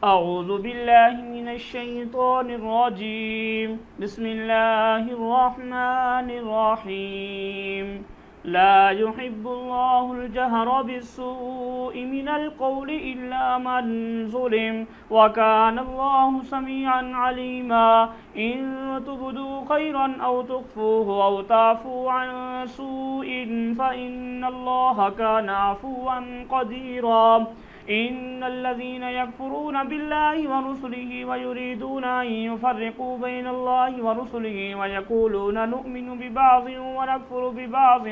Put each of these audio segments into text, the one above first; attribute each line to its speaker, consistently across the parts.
Speaker 1: أعوذ بالله من الشيطان الرجيم. بسم الله الرحمن الرحيم. لا يحب الله الجهر بالسوء من القول إلا من ظلم، وكان الله سميعا عليما. إن تبدوا خيرا أو تخفوه أو تعفوا عن سوء فإن الله كان عفوا قديرا. إن الذين يكفرون بالله ورسله ويريدون أن يفرقوا بين الله ورسله ويقولون نؤمن ببعض ونكفر ببعض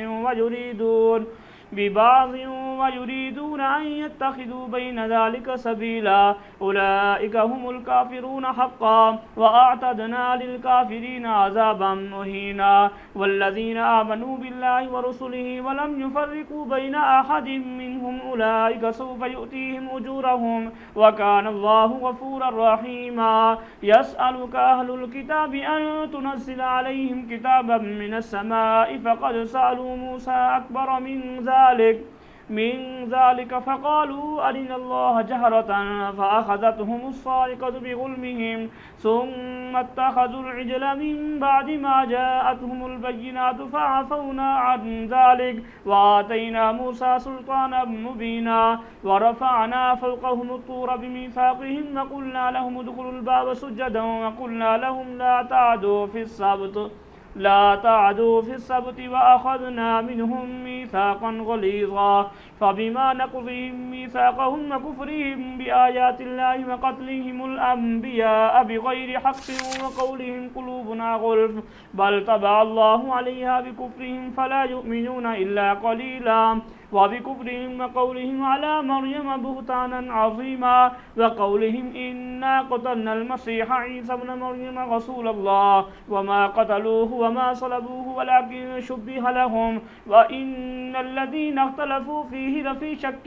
Speaker 1: ويريدون أن يتخذوا بين ذلك سبيلا، أولئك هم الكافرون حقا، وأعتدنا للكافرين عذابا مهينا. والذين آمنوا بالله ورسله ولم يفرقوا بين أحد منهم أولئك سوف يؤتيهم أجورهم، وكان الله غفورا رحيما. يسألك أهل الكتاب أن تنزل عليهم كتابا من السماء، فقد سألوا موسى أكبر من ذلك فقالوا أرنا الله جهرة فأخذتهم الصاعقة بظلمهم، ثم اتخذوا العجل من بعد ما جاءتهم البينات فعفونا عن ذلك وآتينا موسى سلطانا مبينا. ورفعنا فوقهم الطور بميثاقهم وقلنا لهم ادخلوا الباب سجدا وقلنا لهم لا تعدوا في السبت وأخذنا منهم ميثاقا غليظا. فبما نقضهم ميثاقهم وكفرهم بآيات الله وقتلهم الأنبياء بغير حق وقولهم قلوبنا غلف، بل طبع الله عليها بكفرهم فلا يؤمنون إلا قليلا. وبكفرهم وقولهم على مريم بهتانا عظيما، وقولهم إنا قتلنا المسيح عيسى ابن مريم رسول الله وما قتلوه وما صلبوه ولكن شبه لهم، وإن الذين اختلفوا فيه لفي شك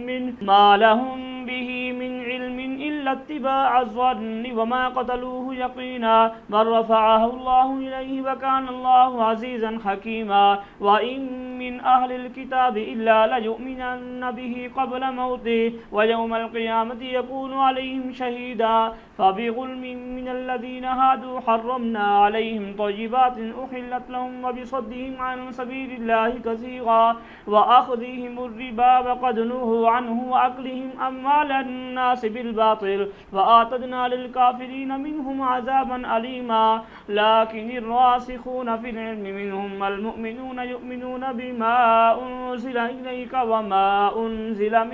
Speaker 1: منه ما لهم به من علم إلا اتباع الظن وما قتلوه يقينا، بل رفعه الله إليه وكان الله عزيزا حكيما. وإن من أهل الكتاب إلا ليؤمنن به قبل موته ويوم القيامة يكون عليهم شهيدا. فبظلم من الذين هادوا حرمنا عليهم طيبات أحلت لهم وبصدهم عن سبيل الله كثيرا وأخذهم الربا وقد نهوا عنه وأكلهم أموال الناس بالباطل وآتدنا للكافرين منهم عذابا أليما. لكن الراسخون في العلم منهم المؤمنون يؤمنون بما أنزل إليك وما أنزل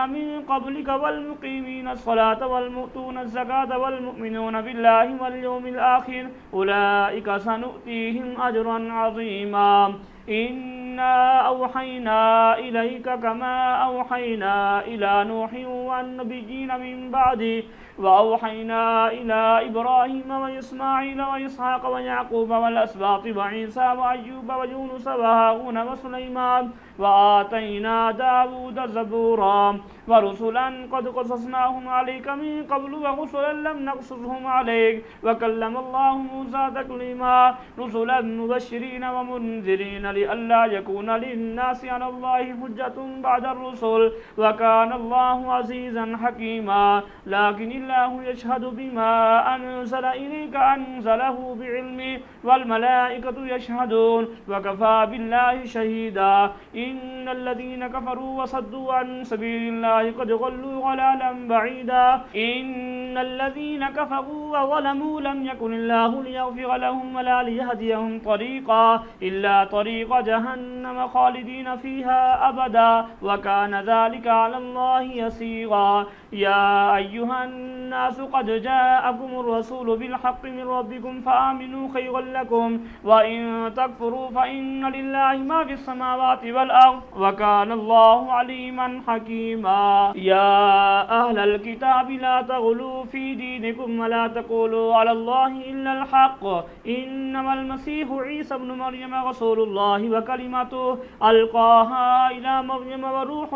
Speaker 1: من قبلك والمقيمين الصلاة والمؤتون الزكاة والمؤمنون بالله واليوم الآخر أولئك سنؤتيهم أجرا عظيما. إنا أوحينا إليك كما أوحينا إلى نوح والنبيين من بعده، وأوحينا إلى إبراهيم وإسماعيل وإسحاق ويعقوب والأسباط وعيسى وأيوب ويونس وهارون وسليمان، وآتينا داود زبورا. ورسلا قد قصصناهم عليك من قبل ورسلا لم نقصصهم عليك وكلم الله موسى تكليما. رسلا مبشرين ومنذرين لئلا يكون للناس على الله حجة بعد الرسل، وكان الله عزيزا حكيما. لكن الله يشهد بما أنزل إليك أنزله بعلمه والملائكة يشهدون وكفى بالله شهيدا. إن الذين كفروا وصدوا عن سبيل الله قد ضلوا ضلالا بعيدا. إن الذين كفروا وظلموا لم يكن الله ليغفر لهم ولا ليهديهم طريقا إلا طريق جهنم خالدين فيها أبدا، وكان ذلك على الله يسيرا. يا أيها الناس قد جاءكم الرسول بالحق من ربكم فآمنوا خيرا لكم، وإن تكفروا فإن لله ما في السماوات والأرض وكان الله عليما حكيما. يا أهل الكتاب لا تغلوا في دينكم ولا تقولوا على الله إلا الحق، إنما المسيح عيسى ابن مريم رسول الله وكلمته ألقاها إلى مريم وروح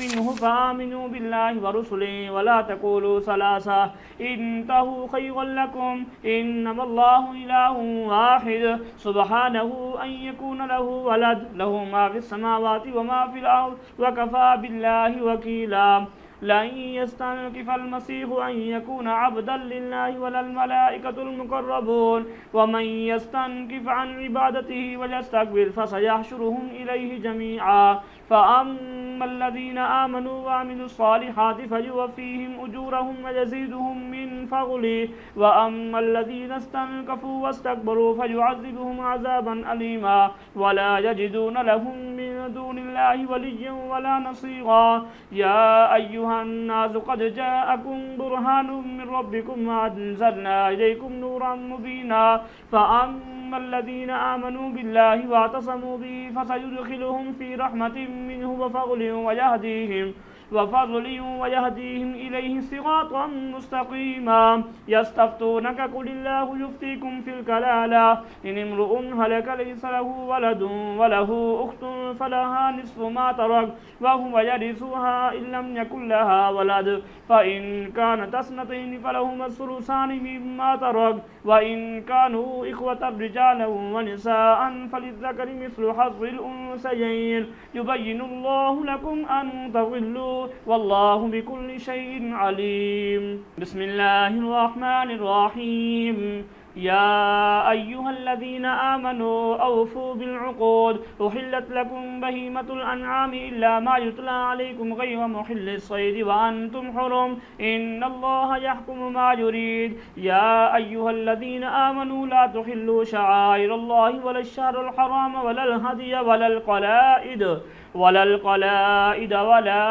Speaker 1: منه، فآمنوا بالله ورسله ولا تقولوا ثلاثة انتهوا خيرا لكم، إنما الله إله واحد سبحانه أن يكون له ولد، له ما في السماوات وما في الأرض وكفى بالله وكيلا. لن يستنكف المسيح أن يكون عبدا لله ولا الملائكة المقربون ومن يستنكف عن عبادته ويستكبر فسيحشرهم إليه جميعا فأما الذين آمنوا وعملوا الصالحات فيوفيهم أجورهم ويزيدهم من فضله وأما الذين استنكفوا واستكبروا فيعذبهم عذابا أليما ولا يجدون لهم من دون الله وليا ولا نصيرا يا أيها الناس قد جاءكم برهان من ربكم وأنزلنا إليكم نورا مبينا فأما الذين آمنوا بالله واعتصموا به فسيدخلهم في رحمة منه وفضل ويهديهم إليه صراطا مستقيما يستفتونك قل الله يفتيكم في الكلالة إن امرؤ هلك ليس له ولد وله أخت فلها نصف ما ترك وهو يرثها إن لم يكن لها ولد فإن كانت اثنتين فلهما الثلثان مما ترك وإن كانوا إخوة رجالا ونساء فللذكر مثل حظ الأنثيين يبين الله لكم أن تضلوا والله بكل شيء عليم بسم الله الرحمن الرحيم يا أيها الذين آمنوا أوفوا بالعقود أحلت لكم بهيمة الأنعام إلا ما يتلى عليكم غير محل الصيد وأنتم حرم إن الله يحكم ما يريد يا أيها الذين آمنوا لا تحلوا شعائر الله ولا الشهر الحرام ولا الهدي ولا القلائد ولا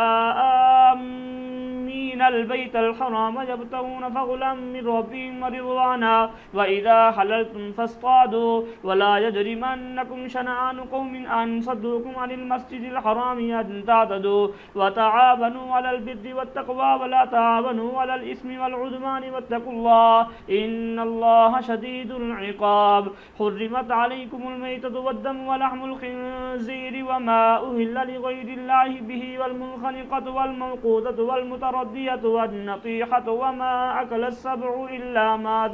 Speaker 1: آمين البيت الحرام يبتغون فضلا من ربهم ورضوانا وإذا حللتم فاصطادوا ولا يجرمنكم شنآن قوم أن صدوكم عن المسجد الحرام أن تعتدوا وتعاونوا على البر والتقوى ولا تعاونوا على الإثم والعدوان واتقوا الله إن الله شديد العقاب حرمت عليكم الميتة والدم ولحم الخنزير وما أهل لغير الله به والمنخنقة والموقوذة والمتردية والنطيحة وما أكل السبع إلا ما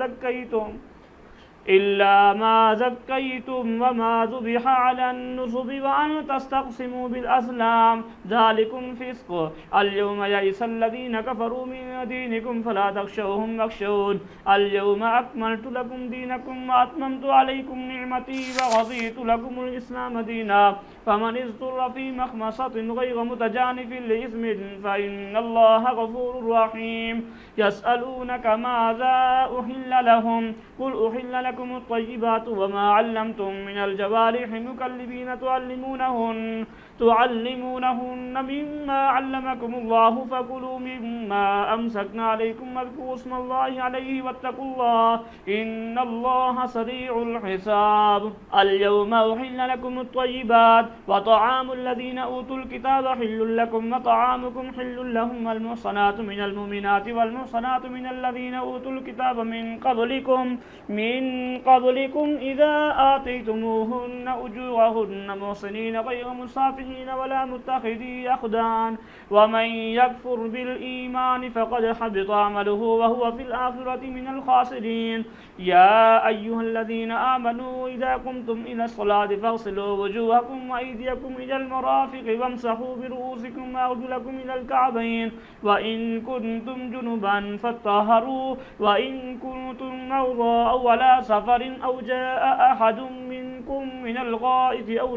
Speaker 1: زكيتم وما ذبح على النصب وأن تستقسموا بالأزلام ذلكم فسق اليوم يئس الذين كفروا من دينكم فلا تخشوهم واخشون اليوم أكملت لكم دينكم وأتممت عليكم نعمتي ورضيت لكم الإسلام دينا فمن اضطر في مخمصة غير متجانف لإثم فإن الله غفور رحيم يسألونك ماذا أحل لهم قل أحل لكم الطيبات وما علمتم من الجوارح مكلبين تعلمونهن مما علمكم الله فكلوا مما أمسكنا عليكم واذكروا اسم الله عليه واتقوا الله إن الله سريع الحساب اليوم أحل لكم الطيبات وطعام الذين أوتوا الكتاب حل لكم وطعامكم حل لهم والمحصنات من المؤمنات والمحصنات من الذين أوتوا الكتاب من قبلكم إذا آتيتموهن أجورهن محصنين غير مسافحين ولا متخذي أخدان ومن يكفر بالإيمان فقد حبط عمله وهو في الآخرة من الخاسرين يا أيها الذين آمنوا إذا قمتم إلى الصلاة فاغسلوا وجوهكم وأيديكم إلى المرافق وامسحوا برؤوسكم وأرجلكم إلى الكعبين وإن كنتم جنبا فاطهروا وإن كنتم مرضى أو على سفر أو جاء أحد منكم من الغائط أو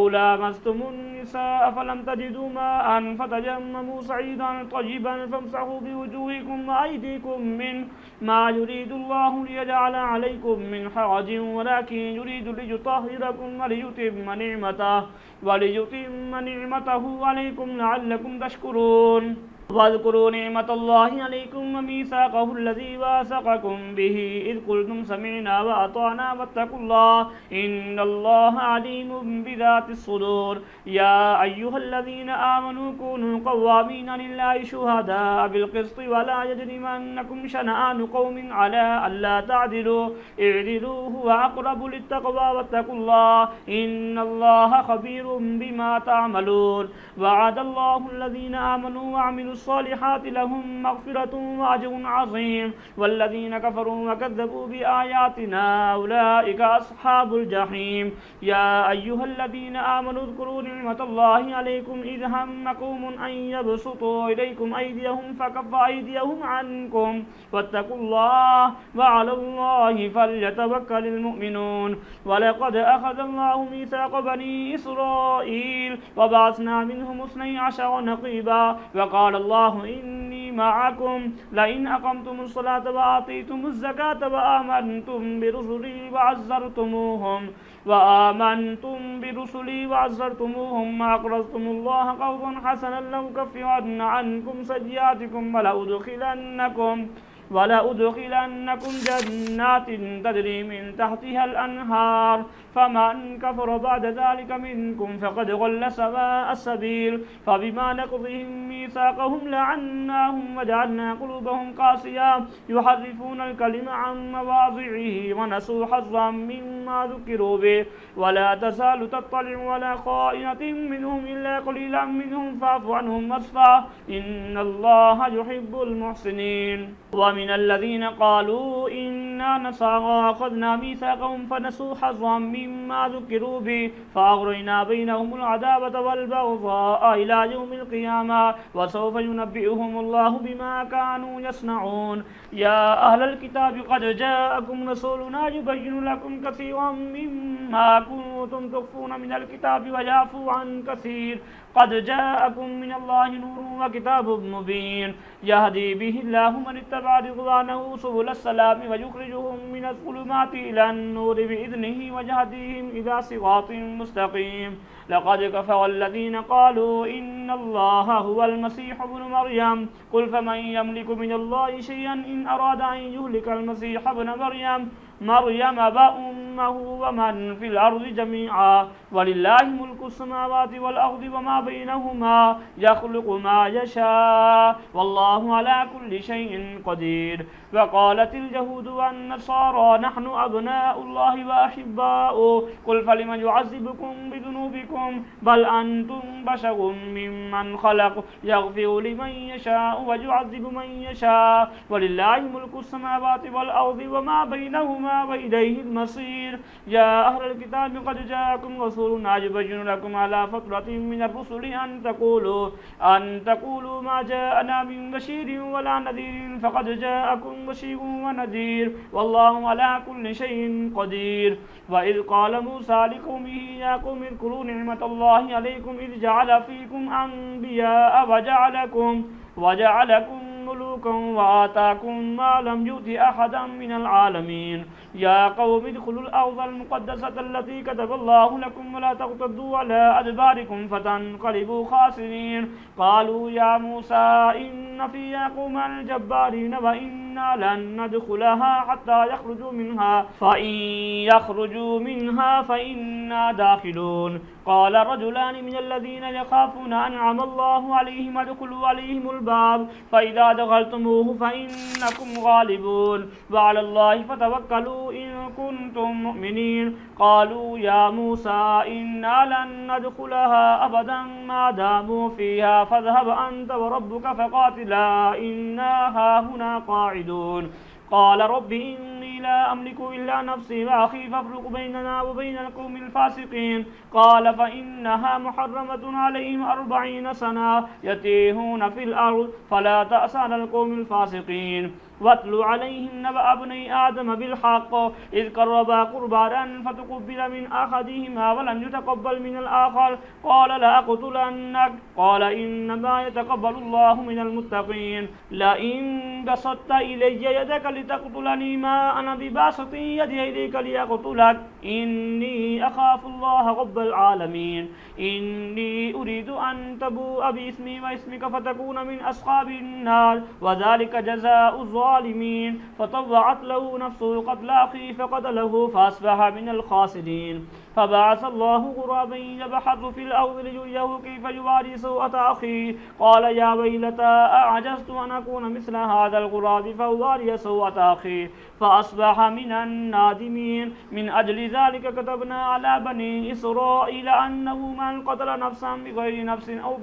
Speaker 1: لامستم النساء فلم تجدوا ماء فتيمموا صعيدا طيبا فامسحوا بوجوهكم وأيديكم منه ما يريد الله ليجعل عليكم من حرج ولكن يريد ليطهركم وليتم نعمته عليكم لعلكم تشكرون واذكروا نعمة الله عليكم وميثاقه الذي واثقكم به إذ قلتم سمعنا وأطعنا واتقوا الله إن الله عليم بذات الصدور يا أيها الذين آمنوا كونوا قوامين لله شهداء بالقسط ولا يجرمنكم شنآن قوم على ألا تعدلوا اعدلوا هو أقرب للتقوى واتقوا الله إن الله خبير بما تعملون وعد الله الذين آمنوا وعملوا الصالحات لهم مغفرة وأجر عظيم والذين كفروا وكذبوا بآياتنا أولئك أصحاب الجحيم يا أيها الذين آمنوا اذكروا نعمة الله عليكم إذ هم قوم أن يبسطوا إليكم أيديهم فكف أيديهم عنكم واتقوا الله وعلى الله فليتوكل المؤمنون ولقد أخذ الله ميثاق بني إسرائيل وبعثنا منهم 12 نقيبا وقال الله إني معكم لئن أقمتم الصلاة وآتيتم الزكاة وآمنتم برسلي وعزرتموهم وأقرضتم الله قرضا حسنا لأكفرن عنكم سيئاتكم ولأدخلنكم جنات تجري من تحتها الأنهار فمن كفر بعد ذلك منكم فقد ضل سواء السبيل فبما نقضهم ميثاقهم لعناهم وجعلنا قلوبهم قاسية يحرفون الكلم عن مواضعه ونسوا حظا مما ذكروا به ولا تزال تطلع على خائنة منهم إلا قليلا منهم فاعف عنهم واصفح إن الله يحب المحسنين ومن الذين قالوا إنا نصارى أخذنا ميثاقهم فنسوا حظا مما ذكروا به فأغرينا بينهم العداوة والبغضاء إلى يوم القيامة وسوف ينبئهم الله بما كانوا يصنعون يا أهل الكتاب قد جاءكم رسولنا يبين لكم كثيرا مما كنتم تخفون من الكتاب ويعفو عن كثير قد جاءكم من الله نور وكتاب مبين يهدي به الله من اتبع رضوانه سبل السلام ويخرجهم من الظلمات إلى النور بإذنه ويهديهم إلى صراط مستقيم لقد كفر الذين قالوا إن الله هو المسيح ابن مريم قل فمن يملك من الله شيئا إن أراد أن يهلك المسيح ابن مريم وأمه ومن في الأرض جميعا ولله ملك السماوات والأرض وما بينهما يخلق ما يشاء والله على كل شيء قدير وقالت اليهود والنصارى نحن أبناء الله وأحباؤه قل فلم يعذبكم بذنوبكم بل أنتم بشر ممن خلق يغفر لمن يشاء ويعذب من يشاء ولله ملك السماوات والأرض وما بينهما وإليه المصير يا أهل الكتاب قد جاءكم رسولنا يبين لكم على فترة من الرسل أن تقولوا ما جاءنا من بشير ولا نذير فقد جاءكم بشير ونذير والله على كل شيء قدير وإذ قال موسى لقومه يا قوم اذكروا نعمة الله عليكم إذ جعل فيكم أنبياء وجعلكم ملوكا وآتاكم ما لم يؤت أحدا من العالمين يا قوم ادخلوا الأرض المقدسة التي كتب الله لكم ولا ترتدوا على أدباركم فتنقلبوا خاسرين قالوا يا موسى إن فيها قوما جبارين وإنا لن ندخلها حتى يخرجوا منها فإن يخرجوا منها فإنا داخلون قال رجلان من الذين يخافون أنعم الله عليهم ادخلوا عليهم الباب فإذا دخلتموه فإنكم غالبون وعلى الله فتوكلوا إن كنتم مؤمنين قالوا يا موسى إنا لن ندخلها أبدا ما داموا فيها فاذهب أنت وربك فقاتلا إنا هاهنا قاعدون قال رب إني لا أملك إلا نفسي وأخي فافرق بيننا وبين القوم الفاسقين قال فإنها محرمة عليهم 40 سنة يتيهون في الأرض فلا تأس على القوم الفاسقين واتل عليهم نبأ ابني آدم بالحق إذ قربا قربانا فتقبل من أحدهما ولم يتقبل من الآخر قال لأقتلنك قال إنما يتقبل الله من المتقين لئن بسطت إلي يدك لتقتلني ما أنا بباسط يدي إليك لأقتلك إني أخاف الله رب العالمين إني أريد أن تبوء باسمي واسمك فتكون من أصحاب النار وذلك جزاء الظالمين الظالمين فطوعت له نفسه قتل أخيه فقتله فأصبح من الخاسرين فبعث الله غرابا يبحث في الأرض ليريه كيف يواري سوءة أخيه قال يا ويلتى أعجزت أن أكون مثل هذا الغراب فأواري سوءة أخيه فأصبح من النادمين من أجل ذلك كتبنا على بني إسرائيل أنه من قتل نفسا بغير نفس أو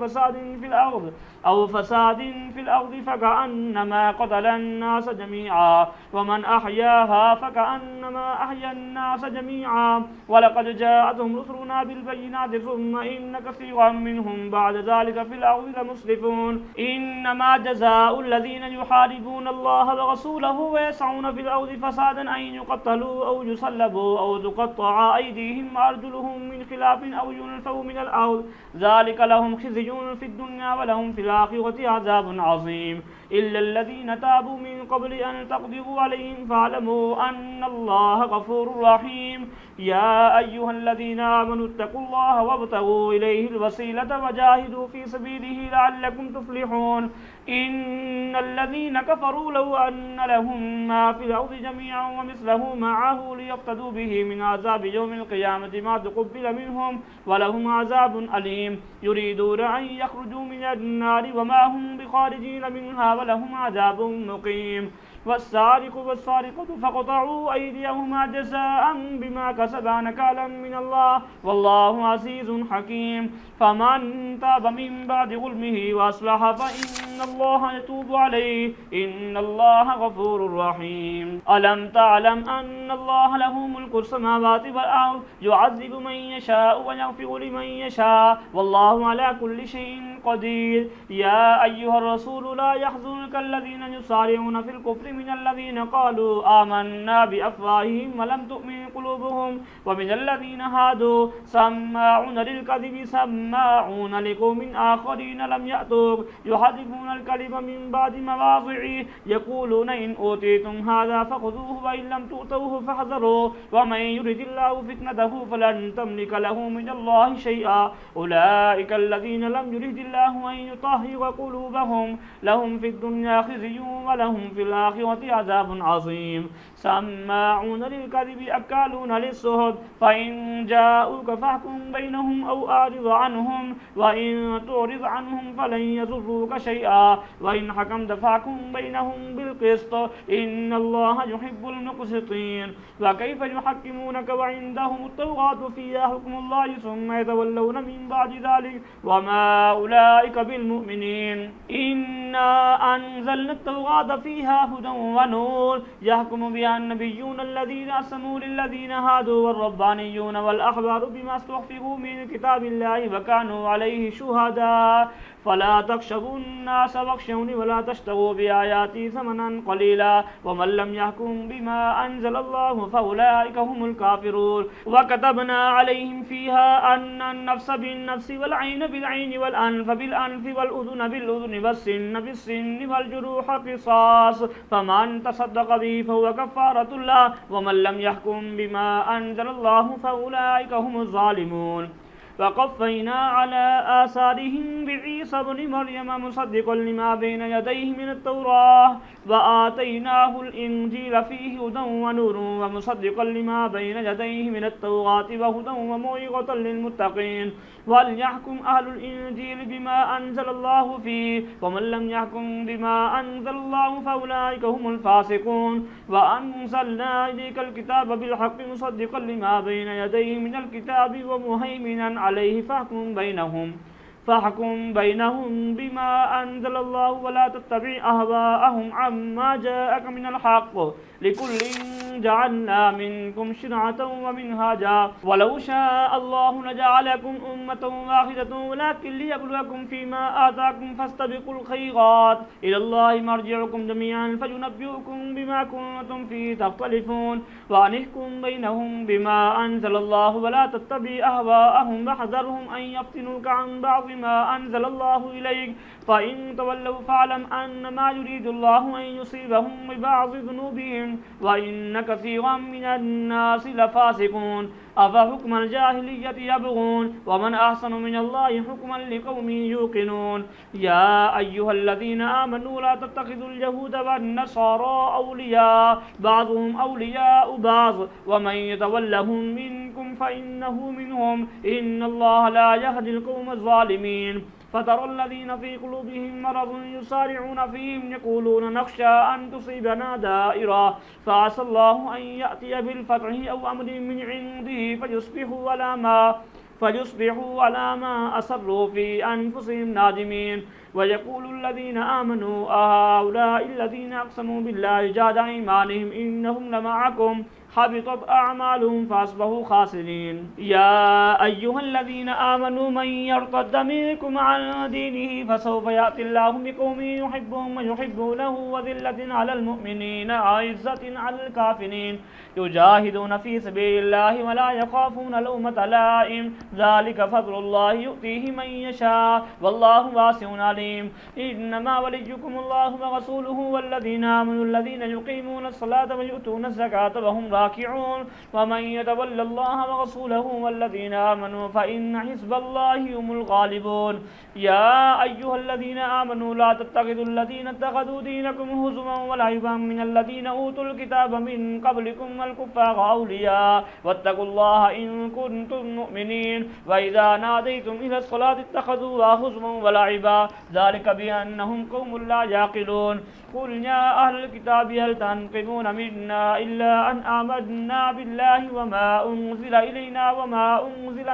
Speaker 1: فساد في الأرض فكأنما قتل الناس جميعا ومن أحياها فكأنما أحيا الناس جميعا ولقد جاءتهم رسلنا بالبينات ثم إن كثيرا منهم بعد ذلك في الأرض لمسرفون إنما جزاء الذين يحاربون الله ورسوله ويسعون في الأرض فسادا أن يقتلوا أو يصلبوا أو تقطع أيديهم وأرجلهم من خلاف أو ينفوا من الأرض ذلك لهم خزي في الدنيا ولهم في الآخرة عذاب عظيم إلا الذين تابوا من قبل أن تقدروا عليهم فاعلموا أن الله غفور رحيم يا أيها الذين آمنوا اتقوا الله وابتغوا إليه الوسيلة وجاهدوا في سبيله لعلكم تفلحون إن الذين كفروا لو أن لهم ما في الأرض جميعا ومثله معه ليفتدوا به من عذاب يوم القيامة ما تقبل منهم ولهم عذاب أليم يريدون أن يخرجوا من النار وما هم بخارجين منها ولهم عذاب مقيم والسارق والسارقة فاقطعوا أيديهما جزاء بما كسبا نكالا من الله والله عزيز حكيم فمن تاب من بعد ظلمه وأصلح فإن الله يتوب عليه إن الله غفور رحيم ألم تعلم أن الله له ملك السماوات والأرض يعذب من يشاء ويغفر لمن يشاء والله على كل شيء قدير يا أيها الرسول لا يحزنك الذين يسارعون في الكفر من الذين قالوا آمنا بأفواههم ولم تؤمن قلوبهم ومن الذين هادوا سماعون للكذب سماعون لقوم آخرين لم يأتوك يحرفون الكلم من بعد مواضعه يقولون إن أوتيتم هذا فخذوه وإن لم تؤتوه فاحذروا ومن يرد الله فتنته فلن تملك له من الله شيئا أولئك الذين لم يرد الله أن يطهر قلوبهم لهم في الدنيا خزي ولهم في الآخرة عذاب عظيم سماعون للكذب أكالون للسهد فإن جاءوك فاحكم بينهم أو أعرض عنهم وإن تعرض عنهم فلن يضروك شيئا وإن حكمت فاحكم بينهم بالقسط إن الله يحب المقسطين وكيف يحكمونك وعندهم التوراة فيها حكم الله ثم يتولون من بعد ذلك وما أولئك بالمؤمنين إنا أنزلنا التوراة فيها هدى ونور يحكم بها النبيون الذين أسلموا للذين هادوا والربانيون والأحبار بما استحفظوا من كتاب الله وكانوا عليه شهداء فلا تخشوا الناس واخشوني ولا تشتروا بآياتي ثمنا قليلا ومن لم يحكم بما أنزل الله فأولئك هم الكافرون وكتبنا عليهم فيها أن النفس بالنفس والعين بالعين والأنف بالأنف والأذن بالأذن والسن بالسن والجروح قصاص فمن تصدق به فهو كفارة الله ومن لم يحكم بما أنزل الله فأولئك هم الظالمون وقفينا على آثارهم بعيسى بن مريم مصدقا لما بين يديه من التوراة وآتيناه الإنجيل فيه هدى ونور ومصدقا لما بين يديه من التوراة وهدى وموعظة للمتقين وليحكم أهل الإنجيل بما أنزل الله فيه ومن لم يحكم بما أنزل الله فأولئك هم الفاسقون وأنزلنا إليك الكتاب بالحق مصدقا لما بين يديه من الكتاب ومهيمنا عليه فاحكم بينهم بما أنزل الله ولا تتبع أهواءهم عما جاءك من الحق لكل جعلنا منكم شرعة ومنهاجا ولو شاء الله لجعلكم أمة واحدة ولكن ليبلوكم فيما آتاكم فاستبقوا الخيرات إلى الله مرجعكم جميعا فينبئكم بما كنتم فيه تختلفون وأنحكم بينهم بما أنزل الله ولا تتبع أهواءهم واحذرهم أن يفتنوك عن بعض ما أنزل الله إليك فإن تولوا فاعلم أنما يريد الله أن يصيبهم ببعض ذنوبهم وإن كثيرا من الناس لفاسقون أفحكم الجاهلية يبغون ومن أحسن من الله حكما لقوم يوقنون يا أيها الذين آمنوا لا تتخذوا اليهود والنصارى أولياء بعضهم أولياء بعض ومن يتولهم منكم فإنه منهم إن الله لا يهدي القوم الظالمين فترى الذين في قلوبهم مرض يسارعون فيهم يقولون نخشى أن تصيبنا دائرة فعسى الله أن يأتي بالفتح أو أمر من عنده فيصبحوا على ما أسروا في أنفسهم نادمين ويقول الذين آمنوا أهؤلاء الذين أقسموا بالله جهد أيمانهم إنهم لمعكم حبطت أعمالهم فأصبحوا خاسرين يا أيها الذين آمنوا من يرتد منكم عن دينه فسوف يأتي الله بقوم يحبهم ويحبونه وذلة على المؤمنين عزة على الكافرين يجاهدون في سبيل الله ولا يخافون لومة لائم ذلك فضل الله يؤتيه من يشاء والله واسع عليم إنما وليكم الله ورسوله والذين آمنوا الذين يقيمون الصلاة ويؤتون الزكاة وهم راكعون ومن يتولى الله ورسوله والذين آمنوا فإن حزب الله هم الغالبون يا أيها الذين آمنوا لا تتخذوا الذين اتخذوا دينكم هزوا ولعبا من الذين أوتوا الكتاب من قبلكم والكفار أولياء واتقوا الله إن كنتم مؤمنين وإذا ناديتم إلى الصلاة اتخذوها هزوا ولعبا ذلك بأنهم قوم لا يعقلون قل يا أهل الكتاب هل تنقمون منا إلا أن آمنا بالله وما أنزل إلينا وما أنزل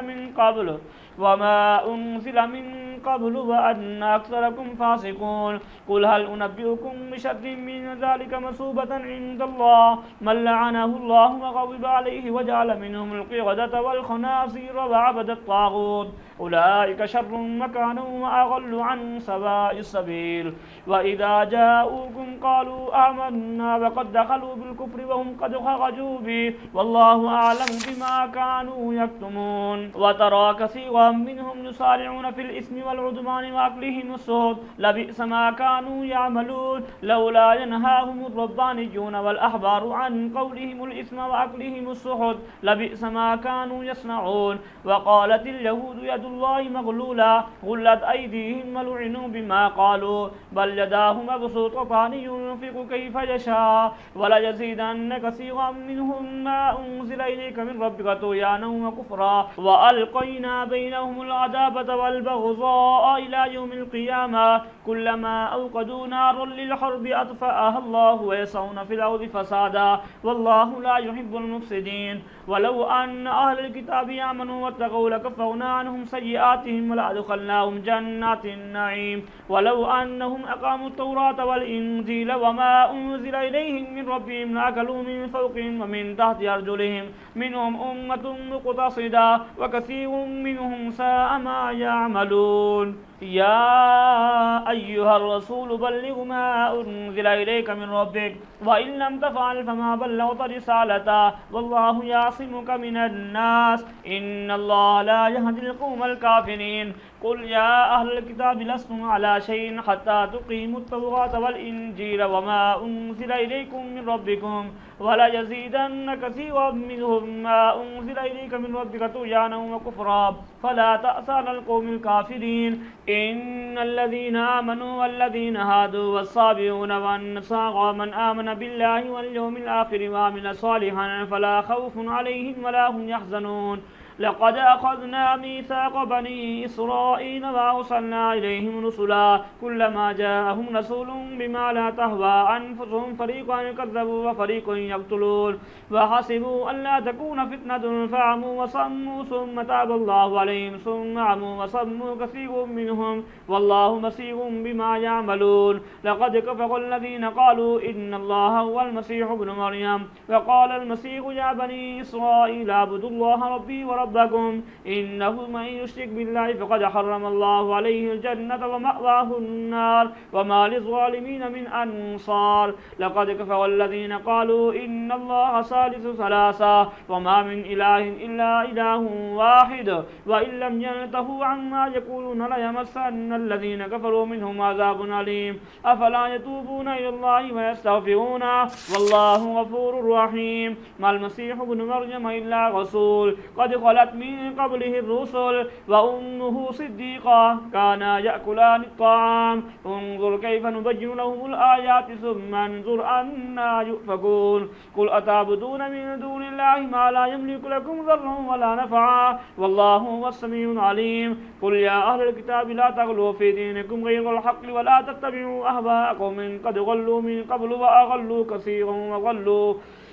Speaker 1: من قبل وأن أكثركم فاسقون قل هل أنبئكم بشر من ذلك مثوبة عند الله من لعنه الله وغضب عليه وجعل منهم القردة والخنازير وعبد الطاغوت أولئك شر مكانا وأضل عن سواء السبيل وإذا جاءوكم قالوا آمنا وقد دخلوا بالكفر وهم قد خرجوا به والله أعلم بما كانوا يكتمون وترى كثيرا منهم يسارعون في الإثم والعدوان وأكلهم السحت لبئس ما كانوا يعملون لولا ينهاهم الربانيون والأحبار عن قولهم الإثم وأكلهم السحت لبئس ما كانوا يصنعون وقالت اليهود يد الله مغلولة غلت أيديهم ولعنوا بما قالوا بل يداه مبسوطتان ينفق كيف يشاء وليزيدن كثيرا منهم ما أنزل إليك من ربك طغيانا وكفرا وألقينا بينهم العداوة والبغضاء إلى يوم القيامة كلما أوقدوا نارا للحرب أطفأها الله ويسعون في الأرض فسادا والله لا يحب المفسدين ولو أن أهل الكتاب آمنوا واتقوا لكفرنا عنهم سيئاتهم ولأدخلناهم جنات النعيم ولو أنهم أقاموا التوراة والإنجيل وما أنزل إليهم من ربهم لأكلوا من فوقهم ومن تحت أرجلهم منهم أمة مقتصدة وكثير منهم ساء ما يعملون يا أيها الرسول بلغ ما أنزل إليك من ربك وإن لم تفعل فما بلغت رسالته والله يعصمك من الناس إن الله لا يهدي القوم الكافرين قل يا أهل الكتاب لستم على شيء حتى تقيموا التوراة والإنجيل وما أنزل إليكم من ربكم ولا يزيدن كثيرا منهم ما أنزل إليك من ربك طغيانا وكفرا فلا تأس على القوم الكافرين إن الذين آمنوا والذين هادوا والصابئون والنصارى من آمن بالله واليوم الآخر وعمل صالحا فلا خوف عليهم ولا هم يحزنون لقد أخذنا ميثاق بني إسرائيل وأرسلنا إليهم رسلا كلما جاءهم رسول بما لا تهوى أنفسهم فريقا كذبوا وفريق يقتلون وحسبوا ألا تكون فتنة فعموا وصموا ثم تاب الله عليهم ثم عموا وصموا كثير منهم والله بصير بما يعملون لقد كفر الذين قالوا إن الله هو المسيح ابن مريم وقال المسيح يا بني إسرائيل اعبدوا الله ربي وربكم ربكم إنه من يشرك بالله فقد حرم الله عليه الجنة ومأواه النار وما للظالمين من أنصار لقد كفر الذين قالوا إن الله ثالث ثلاثة وما من إله إلا إله واحد وإن لم ينتهوا عما يقولون ليمسن الذين كفروا منهم عذاب أليم أفلا يتوبون إلى الله ويستغفرونه والله غفور رحيم ما المسيح ابن مريم إلا رسول قد خلت من قبله الرسل وأمه صديقة كانا يأكلان الطعام انظر كيف نبين لهم الآيات ثم انظر أنا يؤفكون قل أتعبدون من دون الله ما لا يملك لكم ضرا ولا نفعا والله هو السميع العليم قل يا أهل الكتاب لا تغلوا في دينكم غير الحق ولا تتبعوا أهواءكم من قد غلوا من قبل وأغلوا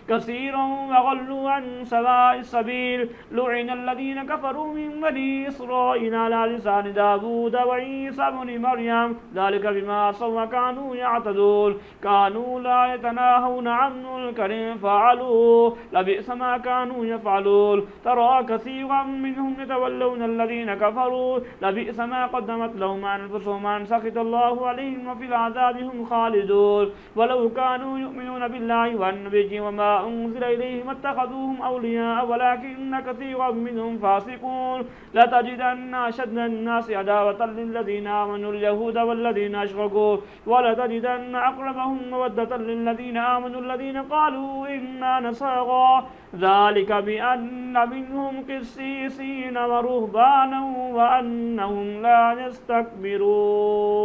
Speaker 1: كثيرا وغلوا عن سواء السبيل لعن الذين كفروا من بني إسرائيل على لسان داود وعيسى بن مريم ذلك بما عصوا وكانوا يعتدون كانوا لا يتناهون عن منكر فعلوه لبئس ما كانوا يفعلون ترى كثيرا منهم يتولون الذين كفروا لبئس ما قدمت لهم أنفسهم أن سخط الله عليهم وفي العذاب هم خالدون ولو كانوا يؤمنون بالله والنبي وما أنزل إليهم اتخذوهم أولياء ولكن كثيرا منهم فاسقون لتجدن أشد الناس عداوة للذين آمنوا اليهود والذين أشركوا ولتجدن أقربهم مودة للذين آمنوا الذين قالوا إنا نصارى ذلك بأن منهم قسيسين ورهبانا وأنهم لا يستكبرون.